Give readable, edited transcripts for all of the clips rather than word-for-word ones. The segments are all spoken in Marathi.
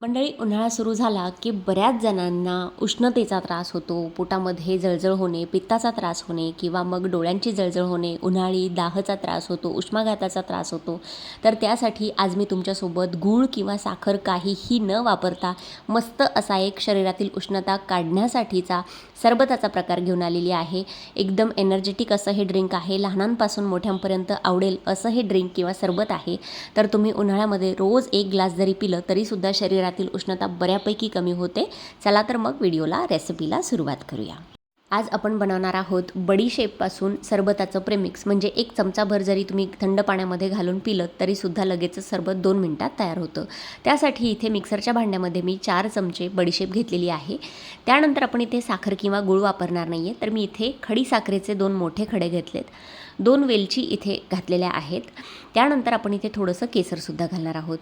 मंडळी, उन्हाळा सुरू झाला की बऱ्याच जणांना उष्णतेचा त्रास होतो, पोटामध्ये जळजळ होणे, पित्ताचा त्रास होणे किंवा मग डोळ्यांची जळजळ होणे, उन्हाळी दाहाचा त्रास होतो, उष्माघाताचा त्रास होतो. तर त्यासाठी आज मी तुमच्यासोबत गूळ किंवा साखर काहीही न वापरता मस्त असा एक शरीरातील उष्णता काढण्यासाठीचा सरबताचा प्रकार घेऊन आलेली आहे. एकदम एनर्जेटिक असं हे ड्रिंक आहे. लहानांपासून मोठ्यांपर्यंत आवडेल असं हे ड्रिंक किंवा सरबत आहे. तर तुम्ही उन्हाळ्यामध्ये रोज एक ग्लास जरी पिलं तरीसुद्धा शरीरातील उष्णता बऱ्यापैकी कमी होते. चला तर मग रेसिपीला सुरुवात करूया. आज आपण बनवणार आहोत बडीशेपपासून सरबताचं प्रेमिक्स. म्हणजे एक चमचाभर जरी तुम्ही थंड पाण्यामध्ये घालून पिलं तरीसुद्धा लगेचच सरबत 2 मिनिटात तयार होतं. त्यासाठी इथे मिक्सरच्या भांड्यामध्ये मी 4 चमचे बडीशेप घेतलेली आहे. त्यानंतर आपण इथे साखर किंवा गूळ वापरणार नाही आहे, तर मी इथे खडी साखरेचे 2 मोठे खडे घेतलेत. 2 वेलची इथे घातलेल्या आहेत. त्यानंतर आपण इथे थोडंसं केसरसुद्धा घालणार आहोत.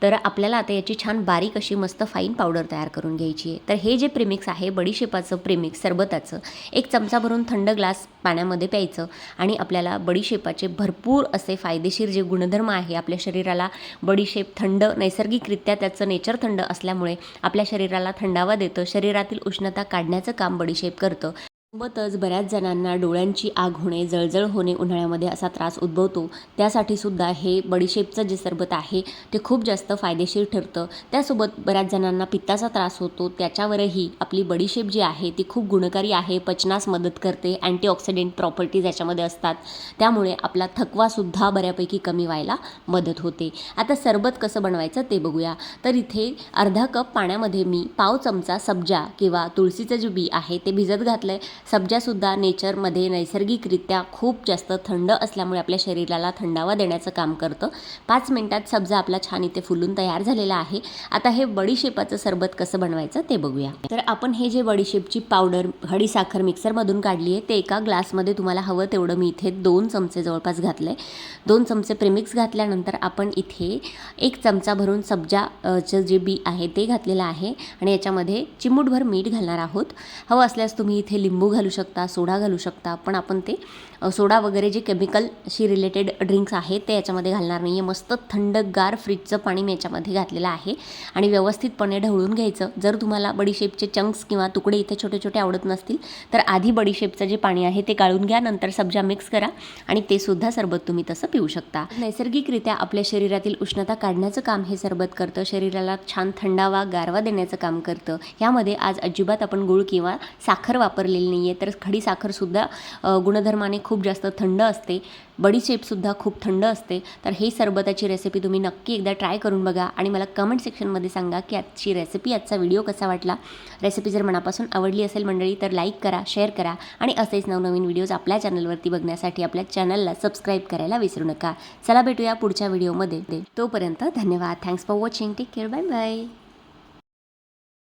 तर आपल्याला आता याची छान बारीक अशी मस्त फाईन पावडर तयार करून घ्यायची आहे. तर हे जे प्रेमिक्स आहे बडीशेपाचं प्रेमिक्स सरबताचं, एक चमचा भरून थंड ग्लास पाण्यामध्ये प्यायचं आणि आपल्याला बडीशेपाचे भरपूर असे फायदेशीर जे गुणधर्म आहे आपल्या शरीराला. बडीशेप थंड, नैसर्गिकरित्या त्याचं नेचर थंड असल्यामुळे आपल्या शरीराला थंडावा देतं, शरीरातील उष्णता काढण्याचं काम बडीशेप करतं. सोबतच बऱ्याच जणांना डोळ्यांची आग होणे, जळजळ होणे उन्हाळ्यामध्ये असा त्रास उद्भवतो. त्यासाठी सुद्धा हे बडीशेपचं जे सरबत आहे ते खूप जास्त फायदेशीर ठरतं. त्यासोबत बऱ्याच जणांना पित्ताचा त्रास होतो, त्याच्यावरही आपली बडीशेप जी आहे ती खूप गुणकारी आहे. पचनास मदत करते, अँटीऑक्सिडेंट प्रॉपर्टीज याच्यामध्ये असतात, त्यामुळे आपला थकवासुद्धा बऱ्यापैकी कमी व्हायला मदत होते. आता सरबत कसं बनवायचं ते बघूया. तर इथे अर्धा कप पाण्यामध्ये मी पाव चमचा सब्जा किंवा तुळशीचं जे बी आहे ते भिजत घातलं आहे. सब्जासुद्धा नेचरमध्ये नैसर्गिकरित्या खूप जास्त थंड असल्यामुळे आपल्या शरीराला थंडावा देण्याचं काम करतं. 5 मिनिटात सब्जा आपला छान इथे फुलून तयार झालेला आहे. आता हे बडीशेपाचं सरबत कसं बनवायचं ते बघूया. तर आपण हे जे बडीशेपची पावडर खडी साखर मिक्सरमधून काढली आहे ते एका ग्लासमध्ये तुम्हाला हवं तेवढं मी इथे 2 चमचे जवळपास घातलं आहे. 2 चमचे प्रेमिक्स घातल्यानंतर आपण इथे 1 चमचा भरून सब्जाचं जे बी आहे ते घातलेलं आहे आणि याच्यामध्ये चिमूटभर मीठ घालणार आहोत. हवं असल्यास तुम्ही इथे लिंबू घालू शकता, सोडा घालू शकता, पण आपण ते सोडा वगैरे जे केमिकलशी रिलेटेड ड्रिंक्स आहेत ते याच्यामध्ये घालणार नाही आहे. मस्त थंडगार फ्रीजचं पाणी मी याच्यामध्ये घातलेलं आहे आणि व्यवस्थितपणे ढवळून घ्यायचं. जर तुम्हाला बडीशेपचे चंक्स किंवा तुकडे इथे छोटे छोटे आवडत नसतील तर आधी बडीशेपचं जे पाणी आहे ते गाळून घ्या, नंतर सब्जा मिक्स करा आणि ते सुद्धा सरबत तुम्ही तसं पिऊ शकता. नैसर्गिकरित्या आपल्या शरीरातील उष्णता काढण्याचं काम हे सरबत करतं, शरीराला छान थंडावा गारवा देण्याचं काम करतं. यामध्ये आज अजिबात आपण गूळ किंवा साखर वापरलेली नाही आहे. तर खडी साखरसुद्धा गुणधर्माने खूप जास्त थंड असते, बडीशेपसुद्धा खूप थंड असते. तर हे सरबताची रेसिपी तुम्ही नक्की एकदा ट्राय करून बघा आणि मला कमेंट सेक्शनमध्ये सांगा की आजची रेसिपी, आजचा व्हिडिओ कसा वाटला. रेसिपी जर मनापासून आवडली असेल मंडळी तर लाईक करा, शेअर करा आणि असेच नवनवीन व्हिडिओज आपल्या चॅनलवरती बघण्यासाठी आपल्या चॅनलला सबस्क्राईब करायला विसरू नका. चला भेटूया पुढच्या व्हिडिओमध्ये. तोपर्यंत धन्यवाद. Thanks for watching. Take care. Bye bye.